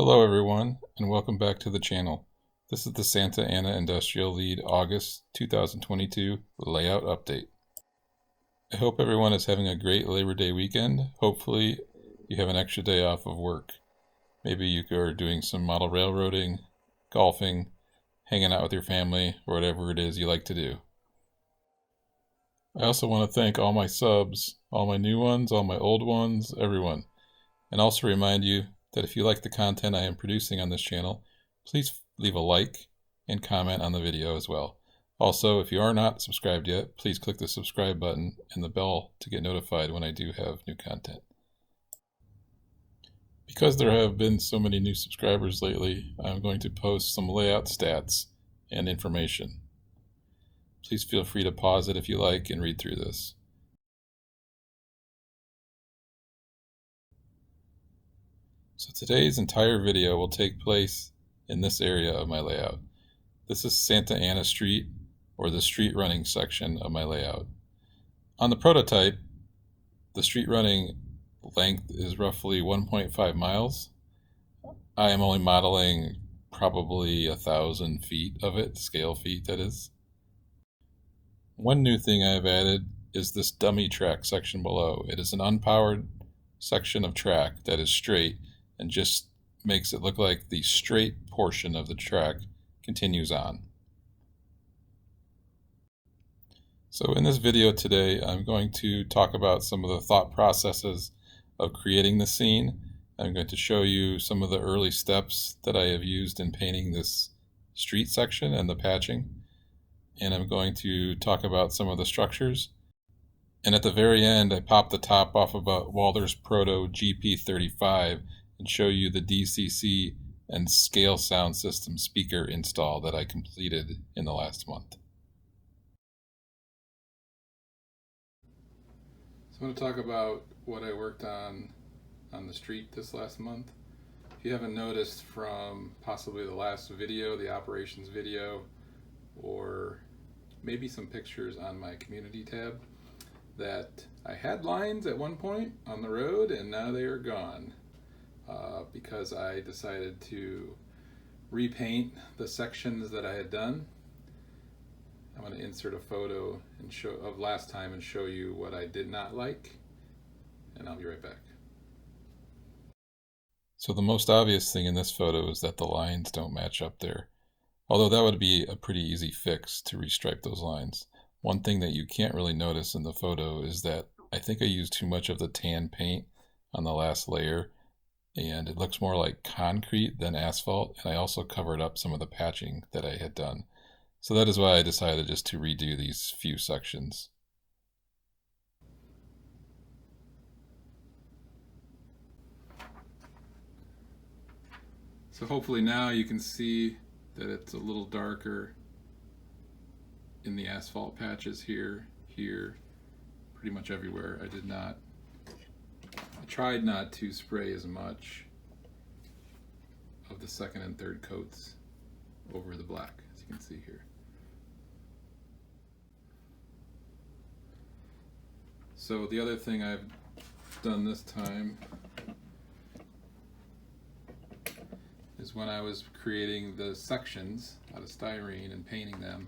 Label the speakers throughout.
Speaker 1: Hello everyone, and welcome back to the channel. This is the Santa Ana Industrial Lead August 2022 layout update. I hope everyone is having a great Labor Day weekend. Hopefully you have an extra day off of work. Maybe you are doing some model railroading, golfing, hanging out with your family, or whatever it is you like to do. I also want to thank all my subs, all my new ones, all my old ones, everyone. And also remind you that if you like the content I am producing on this channel, please leave a like and comment on the video as well. Also, if you are not subscribed yet, please click the subscribe button and the bell to get notified when I do have new content. Because there have been so many new subscribers lately, I'm going to post some layout stats and information. Please feel free to pause it if you like and read through this. So today's entire video will take place in this area of my layout. This is Santa Ana Street, or the street running section of my layout. On the prototype, the street running length is roughly 1.5 miles. I am only modeling probably 1,000 feet of it, scale feet that is. One new thing I have added is this dummy track section below. It is an unpowered section of track that is straight and just makes it look like the straight portion of the track continues on. So in this video today, I'm going to talk about some of the thought processes of creating the scene. I'm going to show you some of the early steps that I have used in painting this street section and the patching. And I'm going to talk about some of the structures. And at the very end, I pop the top off of a Walters Proto GP35 and show you the DCC and scale sound system speaker install that I completed in the last month. So I'm going to talk about what I worked on the street this last month. If you haven't noticed from possibly the last video, the operations video, or maybe some pictures on my community tab, that I had lines at one point on the road and now they are gone. Because I decided to repaint the sections that I had done. I'm going to insert a photo and of last time and show you what I did not like, and I'll be right back. So the most obvious thing in this photo is that the lines don't match up there, although that would be a pretty easy fix to restripe those lines. One thing that you can't really notice in the photo is that I think I used too much of the tan paint on the last layer, and it looks more like concrete than asphalt, and I also covered up some of the patching that I had done. So that is why I decided just to redo these few sections. So hopefully now you can see that it's a little darker in the asphalt patches here, pretty much everywhere. I tried not to spray as much of the second and third coats over the black, as you can see here. So the other thing I've done this time is when I was creating the sections out of styrene and painting them,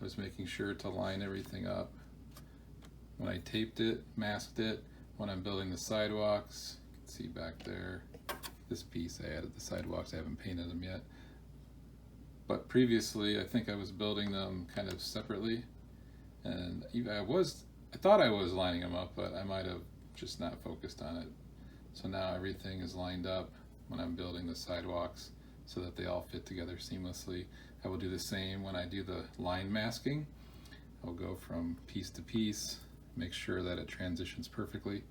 Speaker 1: I was making sure to line everything up. When I taped it, masked it, when I'm building the sidewalks, you can see back there, this piece I added the sidewalks, I haven't painted them yet. But previously I think I was building them kind of separately, and I thought I was lining them up, but I might have just not focused on it. So now everything is lined up when I'm building the sidewalks so that they all fit together seamlessly. I will do the same when I do the line masking. I'll go from piece to piece, make sure that it transitions perfectly.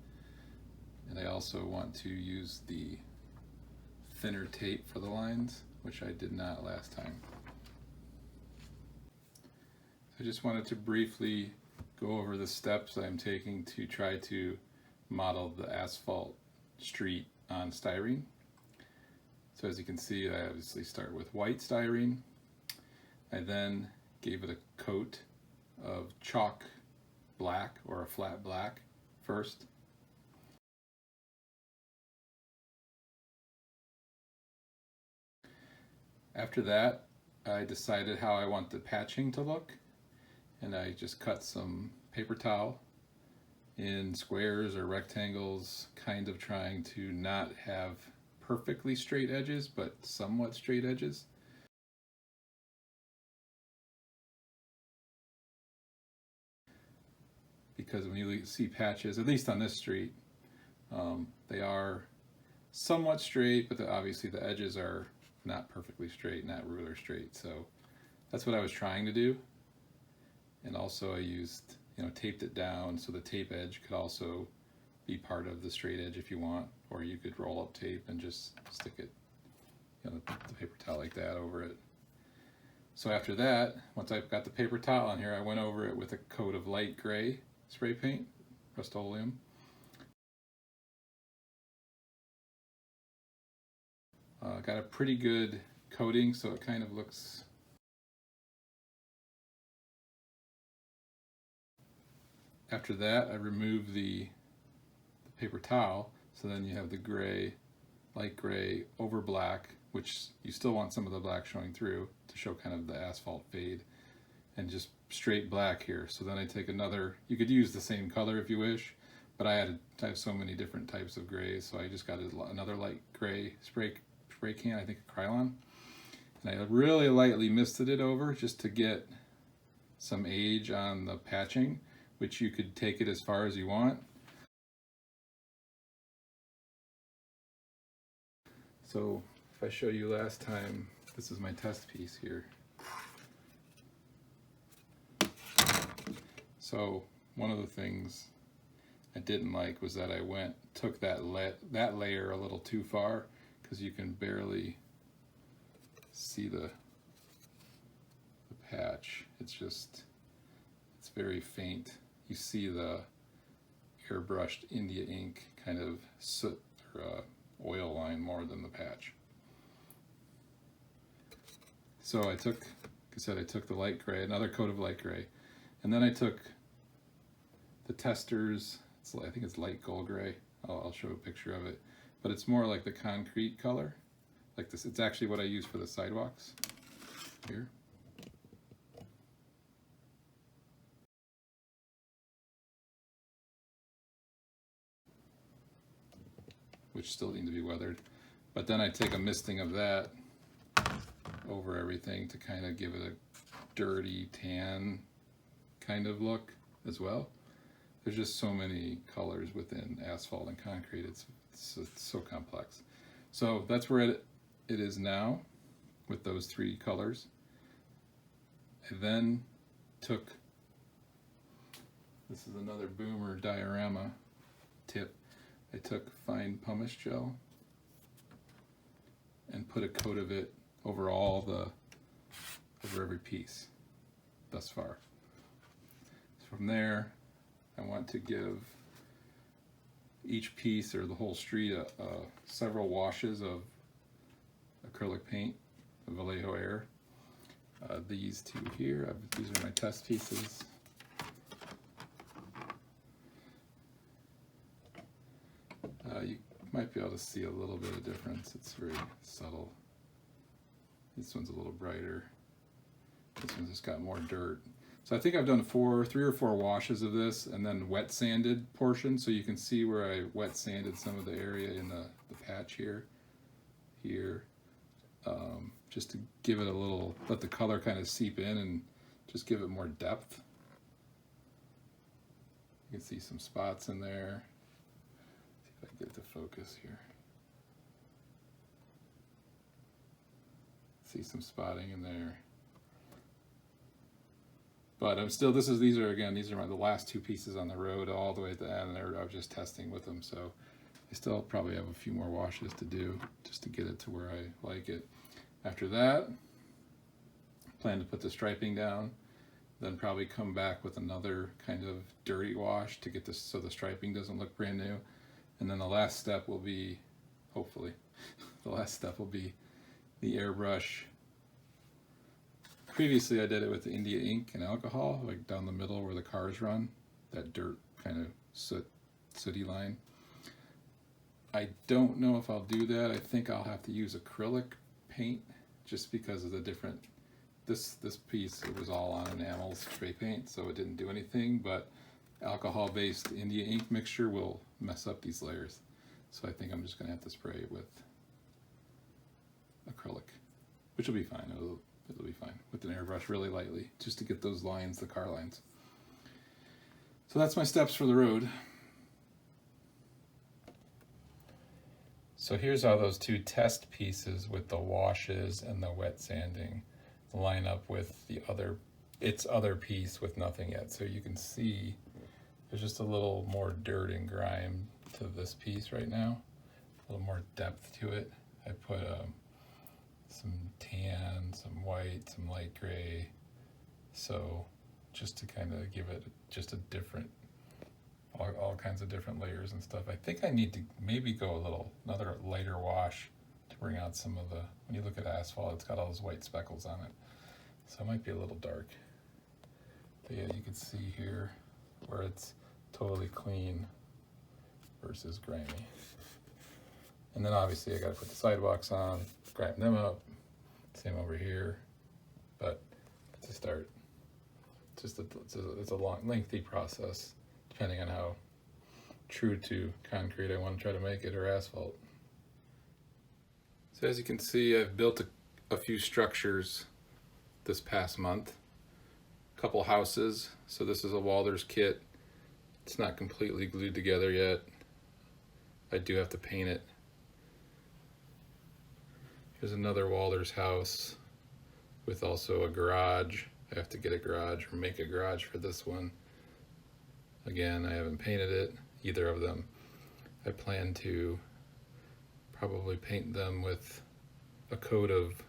Speaker 1: And I also want to use the thinner tape for the lines, which I did not last time. I just wanted to briefly go over the steps I'm taking to try to model the asphalt street on styrene. So as you can see, I obviously start with white styrene. I then gave it a coat of chalk black, or a flat black, first. After that, I decided how I want the patching to look, and I just cut some paper towel in squares or rectangles, kind of trying to not have perfectly straight edges, but somewhat straight edges. Because when you see patches, at least on this street, they are somewhat straight, but obviously the edges are not perfectly straight, not ruler straight. So that's what I was trying to do. And also I used, taped it down so the tape edge could also be part of the straight edge if you want, or you could roll up tape and just stick it, the paper towel like that over it. So after that, once I've got the paper towel on here, I went over it with a coat of light gray spray paint, Rust-Oleum. Got a pretty good coating, so it kind of looks after that I removed the paper towel, so then you have the gray, light gray over black, which you still want some of the black showing through to show kind of the asphalt fade, and just straight black here. So then I take another, you could use the same color if you wish, but I have so many different types of grays, so I just got another light gray spray can, I think a Krylon, and I really lightly misted it over just to get some age on the patching, which you could take it as far as you want. So if I show you last time, this is my test piece here. So one of the things I didn't like was that I took that layer a little too far, because you can barely see the patch. It's very faint. You see the airbrushed India ink kind of soot or oil line more than the patch. So I took the light gray, another coat of light gray, and then I took the Testors, I think it's light gold gray. I'll show a picture of it, but it's more like the concrete color, like this. It's actually what I use for the sidewalks here. Which still need to be weathered. But then I take a misting of that over everything to kind of give it a dirty tan kind of look as well. There's just so many colors within asphalt and concrete. It's so complex. So that's where it is now with those three colors. I then took, this is another Boomer diorama tip. I took fine pumice gel and put a coat of it over over every piece thus far. So from there, I want to give each piece or the whole street several washes of acrylic paint, Vallejo Air. These two here, these are my test pieces. You might be able to see a little bit of difference. It's very subtle. This one's a little brighter. This one's just got more dirt. So I think I've done 3 or 4 washes of this and then wet sanded portion, so you can see where I wet sanded some of the area in the patch here, just to give it a little, let the color kind of seep in and just give it more depth. You can see some spots in there. See if I can get it to focus here. See some spotting in there. But I'm still, these are the last 2 pieces on the road all the way at the end, and I was just testing with them, so I still probably have a few more washes to do just to get it to where I like it. After that, I plan to put the striping down, then probably come back with another kind of dirty wash to get this so the striping doesn't look brand new. And then the last step will be, hopefully, the last step will be the airbrush. Previously I did it with the India ink and alcohol, like down the middle where the cars run, that dirt kind of sooty line. I don't know if I'll do that. I think I'll have to use acrylic paint just because of the different, this piece, it was all on enamel spray paint, so it didn't do anything, but alcohol-based India ink mixture will mess up these layers. So I think I'm just gonna have to spray it with acrylic, which will be fine. It'll be fine with an airbrush really lightly, just to get those lines, the car lines. So that's my steps for the road. So here's how those two test pieces with the washes and the wet sanding line up with the other piece with nothing yet. So you can see there's just a little more dirt and grime to this piece right now, a little more depth to it. I put some tan, some white, some light gray, so just to kind of give it just a different, all kinds of different layers and stuff. I think I need to maybe go another lighter wash to bring out some of the, when you look at asphalt, it's got all those white speckles on it, so it might be a little dark. But yeah, you can see here where it's totally clean versus grimy. And then obviously I got to put the sidewalks on, grind them up, same over here, but it's a start. It's a long, lengthy process, depending on how true to concrete I want to try to make it, or asphalt. So as you can see, I've built a few structures this past month. A couple houses. So this is a Walder's kit. It's not completely glued together yet. I do have to paint it. Here's another Walder's house with also a garage. I have to get a garage or make a garage for this one. Again, I haven't painted it, either of them. I plan to probably paint them with a coat of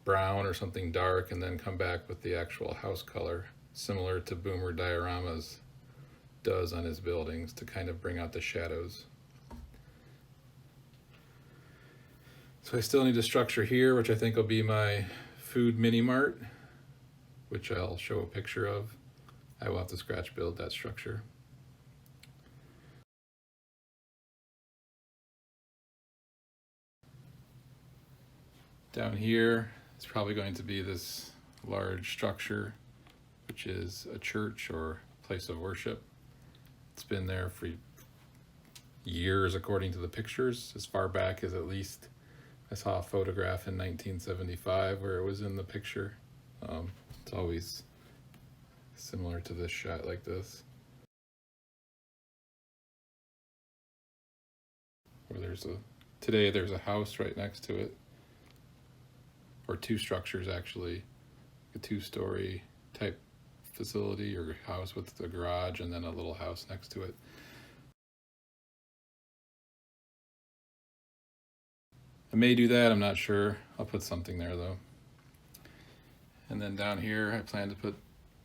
Speaker 1: brown or something dark, and then come back with the actual house color, similar to Boomer Dioramas does on his buildings, to kind of bring out the shadows. So I still need a structure here, which I think will be my food mini mart, which I'll show a picture of. I will have to scratch build that structure. Down here, it's probably going to be this large structure, which is a church or place of worship. It's been there for years, according to the pictures, as far back as at least I saw a photograph in 1975 where it was in the picture. It's always similar to this shot like this, where today there's a house right next to it, or two structures actually, a two-story type facility or house with a garage and then a little house next to it. I may do that, I'm not sure. I'll put something there though. And then down here I plan to put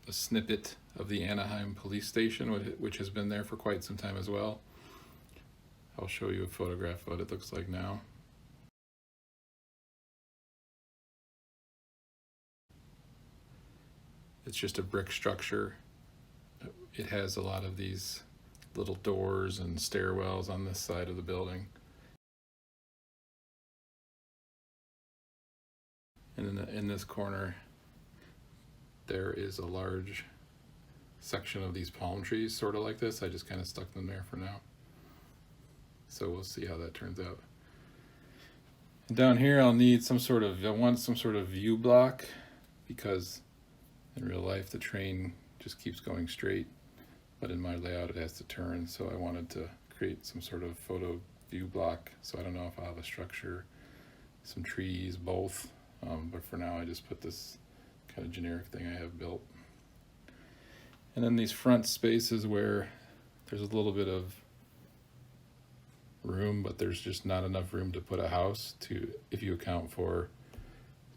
Speaker 1: a snippet of the Anaheim police station, which has been there for quite some time as well. I'll show you a photograph of what it looks like now. It's just a brick structure. It has a lot of these little doors and stairwells on this side of the building. And in this corner, there is a large section of these palm trees, sort of like this. I just kind of stuck them there for now. So we'll see how that turns out. And down here, I want some sort of view block, because in real life, the train just keeps going straight, but in my layout, it has to turn. So I wanted to create some sort of photo view block. So I don't know if I'll have a structure, some trees, both. But for now, I just put this kind of generic thing I have built. And then these front spaces where there's a little bit of room, but there's just not enough room to put a house. If you account for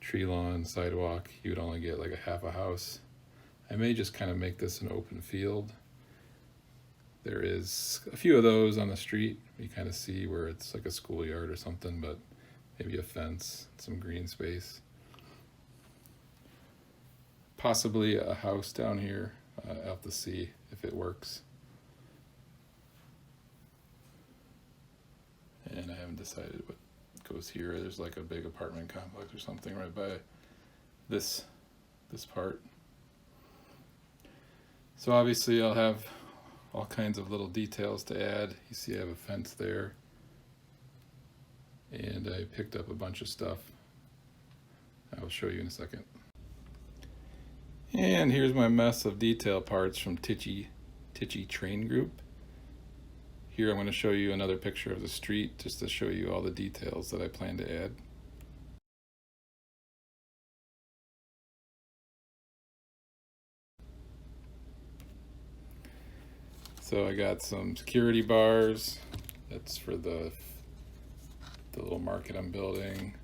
Speaker 1: tree lawn, sidewalk, you would only get like a half a house. I may just kind of make this an open field. There is a few of those on the street. You kind of see where it's like a schoolyard or something, but maybe a fence, some green space. Possibly a house down here. I'll have to see if it works. And I haven't decided what goes here. There's like a big apartment complex or something right by this part. So obviously I'll have all kinds of little details to add. You see I have a fence there, and I picked up a bunch of stuff. I will show you in a second. And here's my mess of detail parts from Tichy Train Group. Here I'm going to show you another picture of the street just to show you all the details that I plan to add. So I got some security bars. That's for the little market I'm building.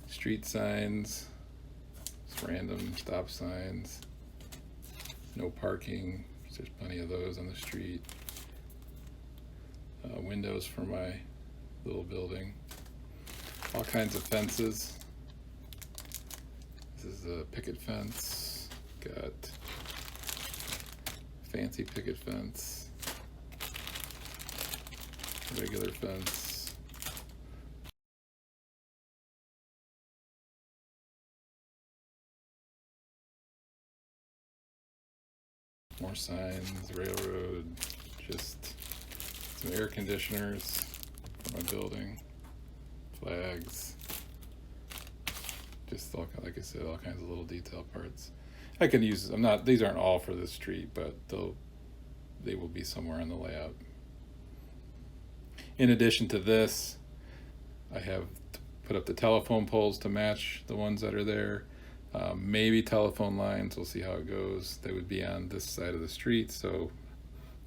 Speaker 1: Street signs, just random stop signs. No parking, there's plenty of those on the street. Windows for my little building. All kinds of fences. This is a picket fence. Got fancy picket fence. Regular fence. More signs, railroad, just some air conditioners for my building, flags, just all, like I said, all kinds of little detail parts. I can use, these aren't all for this street, but they will be somewhere on the layout. In addition to this, I have put up the telephone poles to match the ones that are there. Maybe telephone lines, we'll see how it goes. They would be on this side of the street, so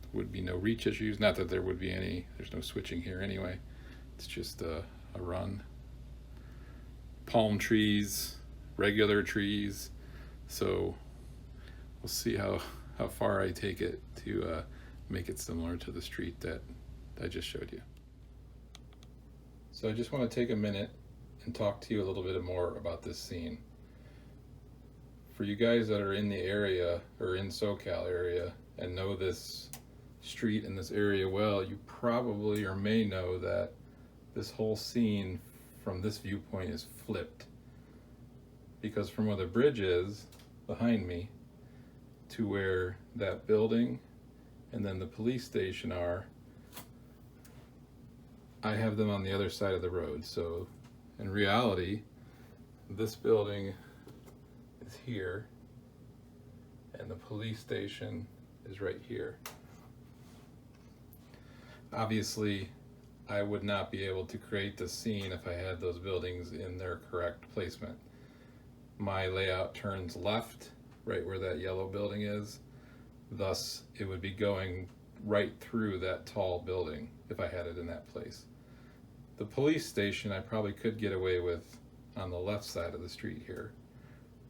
Speaker 1: there would be no reach issues. Not that there would be any, there's no switching here anyway. It's just a run. Palm trees, regular trees. So we'll see how far I take it to make it similar to the street that I just showed you. So I just want to take a minute and talk to you a little bit more about this scene. For you guys that are in the area or in SoCal area and know this street and this area well, you probably or may know that this whole scene from this viewpoint is flipped. Because from where the bridge is behind me to where that building and then the police station are, I have them on the other side of the road. So in reality, this building is here and the police station is right here. Obviously, I would not be able to create the scene if I had those buildings in their correct placement. My layout turns left, right where that yellow building is. Thus, it would be going right through that tall building if I had it in that place. The police station I probably could get away with on the left side of the street here.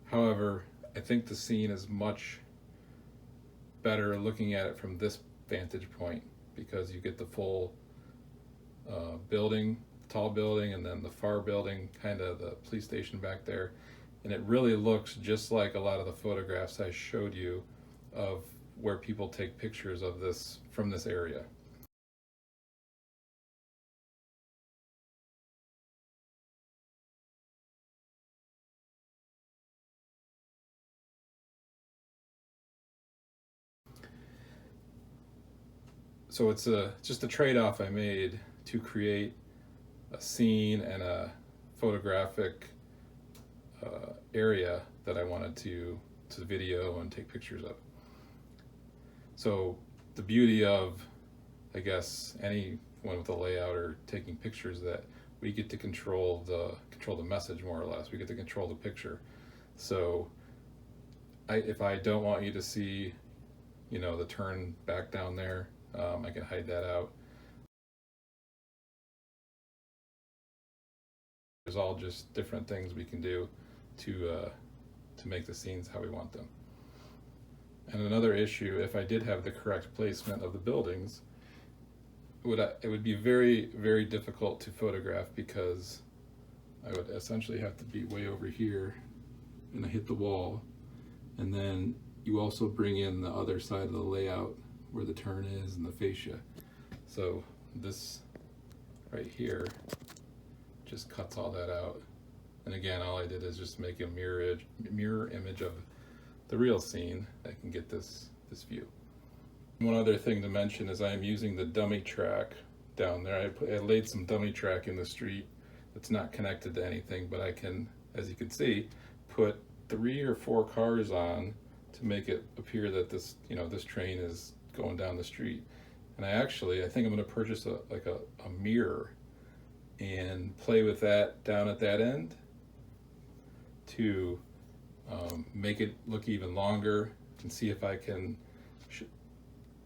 Speaker 1: However, I think the scene is much better looking at it from this vantage point because you get the full building, tall building, and then the far building, kind of the police station back there. And it really looks just like a lot of the photographs I showed you of where people take pictures of this from this area. So it's just a trade-off I made to create a scene and a photographic area that I wanted to video and take pictures of. So the beauty of, I guess, anyone with a layout or taking pictures, that we get to control the message more or less. We get to control the picture. So if I don't want you to see, the turn back down there, I can hide that out. There's all just different things we can do to make the scenes how we want them. And another issue, if I did have the correct placement of the buildings, it would be very, very difficult to photograph because I would essentially have to be way over here and I hit the wall. And then you also bring in the other side of the layout where the turn is and the fascia. So this right here just cuts all that out. And again, all I did is just make a mirror image of the real scene. I can get this view. One other thing to mention is I am using the dummy track down there. I laid some dummy track in the street that's not connected to anything, but I can, as you can see, put 3 or 4 cars on to make it appear that this, this train is going down the street. And I think I'm going to purchase a mirror and play with that down at that end to make it look even longer, and see if I can,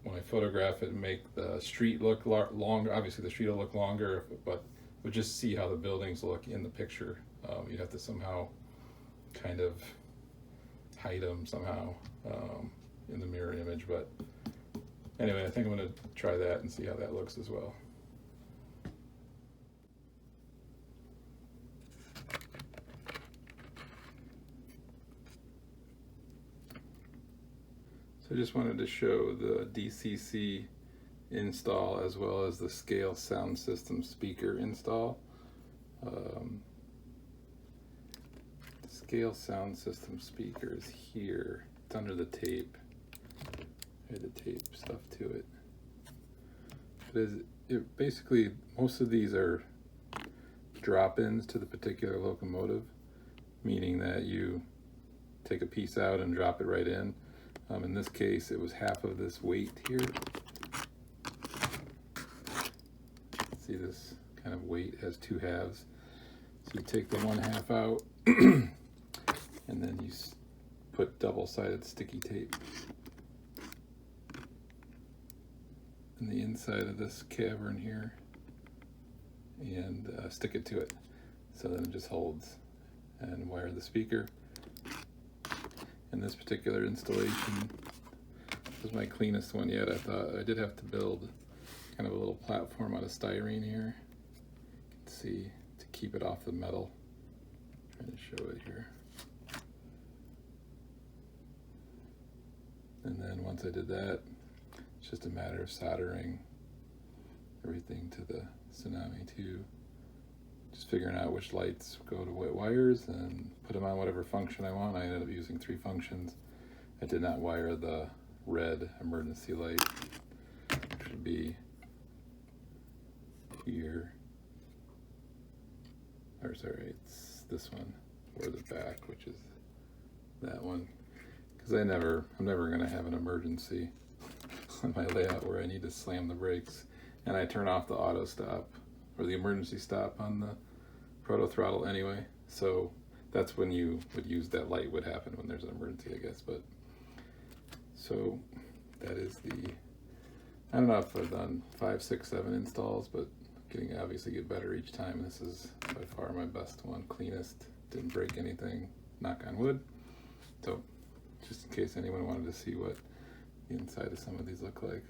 Speaker 1: when I photograph it, make the street look longer. Obviously the street will look longer, but we'll just see how the buildings look in the picture. You'd have to somehow kind of hide them somehow in the mirror image, but anyway, I think I'm going to try that and see how that looks as well. So I just wanted to show the DCC install as well as the scale sound system speaker install. The scale sound system speaker is here. It's under the tape. I had to tape stuff to it. It basically, most of these are drop-ins to the particular locomotive, meaning that you take a piece out and drop it right in. In this case, it was half of this weight here. See, this kind of weight has 2 halves. So you take the 1 half out and then you put double-sided sticky tape in the inside of this cavern here and stick it to it. So then it just holds, and wire the speaker. In this particular installation, this was my cleanest one yet. I thought I did have to build kind of a little platform out of styrene here. You can see, to keep it off the metal. I'm trying to show it here. And then once I did that, it's just a matter of soldering everything to the Tsunami 2. Just figuring out which lights go to what wires and put them on whatever function I want. I ended up using 3 functions. I did not wire the red emergency light, which would be here. Or sorry, it's this one, or the back, which is that one. Because I'm never gonna have an emergency on my layout where I need to slam the brakes. And I turn off the auto stop or the emergency stop on the proto throttle anyway. So that's when you would use that light would happen when there's an emergency, I guess. But so that is I don't know if I've done 5, 6, 7 installs, but obviously get better each time. This is by far my best one, cleanest, didn't break anything, knock on wood. So just in case anyone wanted to see what the inside of some of these look like.